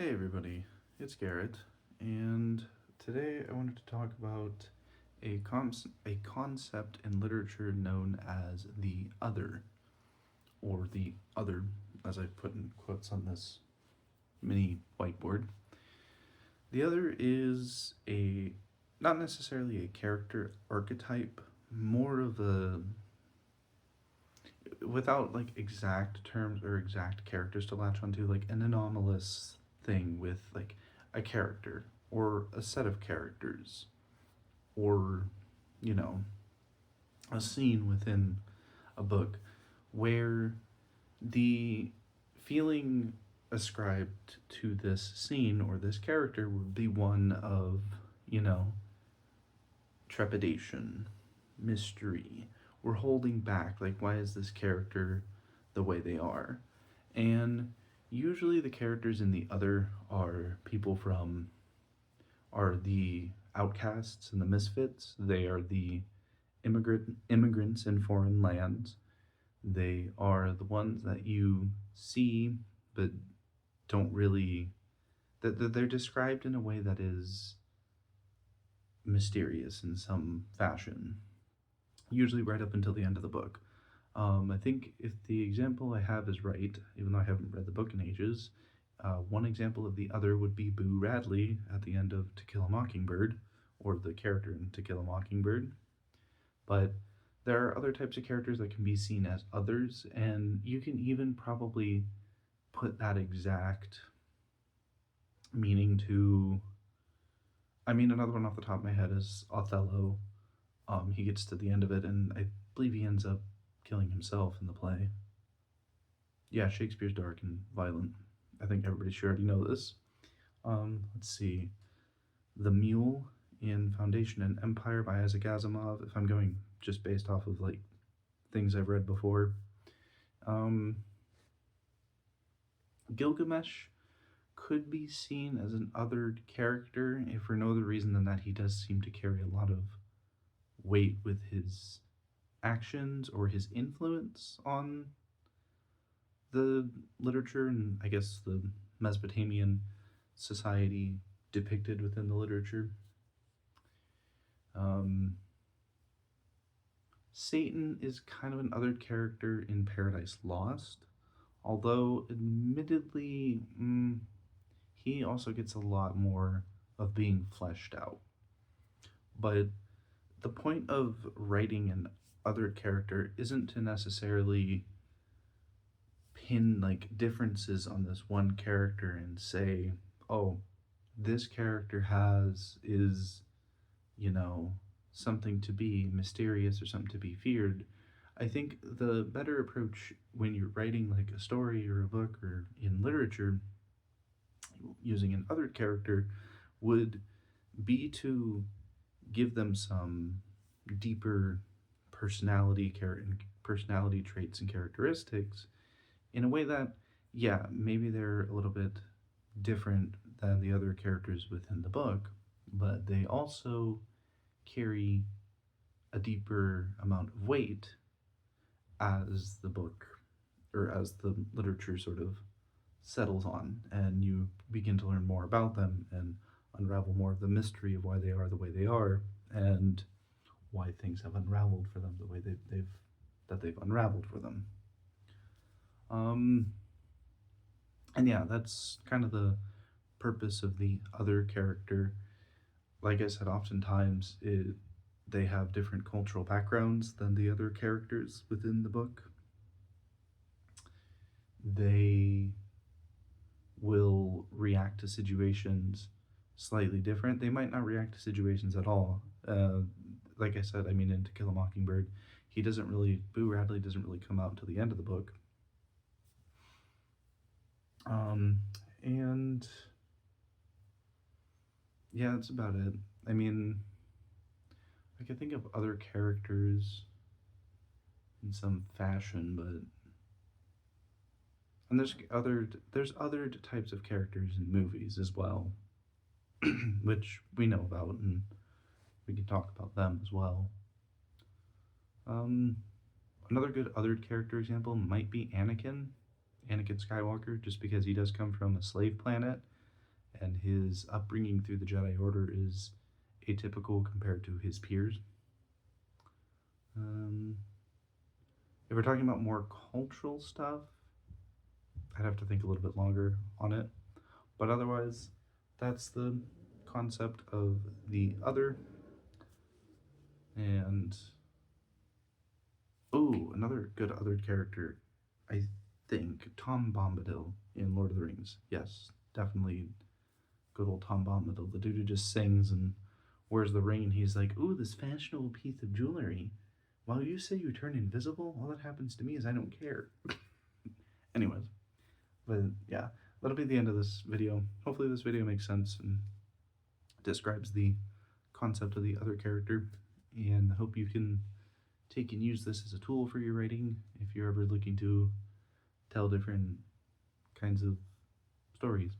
Hey everybody, it's Garrett, and today I wanted to talk about a concept in literature known as the other, or the other, as I put in quotes on this mini whiteboard. The other is a not necessarily a character archetype, more of a without like exact terms or exact characters to latch onto, like an anomalous thing with like a character or a set of characters or, you know, a scene within a book where the feeling ascribed to this scene or this character would be one of, you know, trepidation, mystery. We're holding back. Like, why is this character the way they are? And usually the characters in the other are the outcasts and the misfits. They are the immigrants in foreign lands. They are the ones that you see but don't really that they're described in a way that is mysterious in some fashion, usually right up until the end of the book. I think if the example I have is right, even though I haven't read the book in ages, one example of the other would be Boo Radley at the end of To Kill a Mockingbird, or the character in To Kill a Mockingbird. But there are other types of characters that can be seen as others, and you can even probably put that exact meaning to. I mean, another one off the top of my head is Othello. He gets to the end of it, and I believe he ends up killing himself in the play. Yeah, Shakespeare's dark and violent. I think everybody should already know this. Let's see. The Mule in Foundation and Empire by Isaac Asimov, if I'm going just based off of like things I've read before. Um, Gilgamesh could be seen as an othered character, if for no other reason than that he does seem to carry a lot of weight with his actions or his influence on the literature and I guess the Mesopotamian society depicted within the literature. Um, Satan is kind of an other character in Paradise Lost, although admittedly, he also gets a lot more of being fleshed out. But the point of writing an other character isn't to necessarily pin like differences on this one character and say, oh, this character is, you know, something to be mysterious or something to be feared. I think the better approach when you're writing like a story or a book or in literature using an other character would be to give them some deeper personality traits and characteristics in a way that, yeah, maybe they're a little bit different than the other characters within the book, but they also carry a deeper amount of weight as the book or as the literature sort of settles on and you begin to learn more about them and unravel more of the mystery of why they are the way they are and why things have unraveled for them the way they've unraveled for them. Um, and yeah, that's kind of the purpose of the other character. Like I said, oftentimes they have different cultural backgrounds than the other characters within the book. They will react to situations slightly different. They might not react to situations at all. Like I said, I mean, in To Kill a Mockingbird, Boo Radley doesn't really come out until the end of the book. And yeah, that's about it. I mean, I could think of other characters in some fashion, but and there's other types of characters in movies as well, which we know about, and we can talk about them as well. Um, Another good other character example might be Anakin Skywalker, just because he does come from a slave planet. and his upbringing through the Jedi Order is atypical compared to his peers. If we're talking about more cultural stuff, I'd have to think a little bit longer on it. But otherwise, that's the concept of the other. And oh, another good other character, I think, Tom Bombadil in Lord of the Rings. Yes, definitely good old Tom Bombadil, the dude who just sings and wears the ring, and he's like, ooh, this fashionable piece of jewelry. While you say you turn invisible, all that happens to me is I don't care. Anyways, but yeah, that'll be the end of this video. Hopefully this video makes sense and describes the concept of the other character, and I hope you can take and use this as a tool for your writing if you're ever looking to tell different kinds of stories.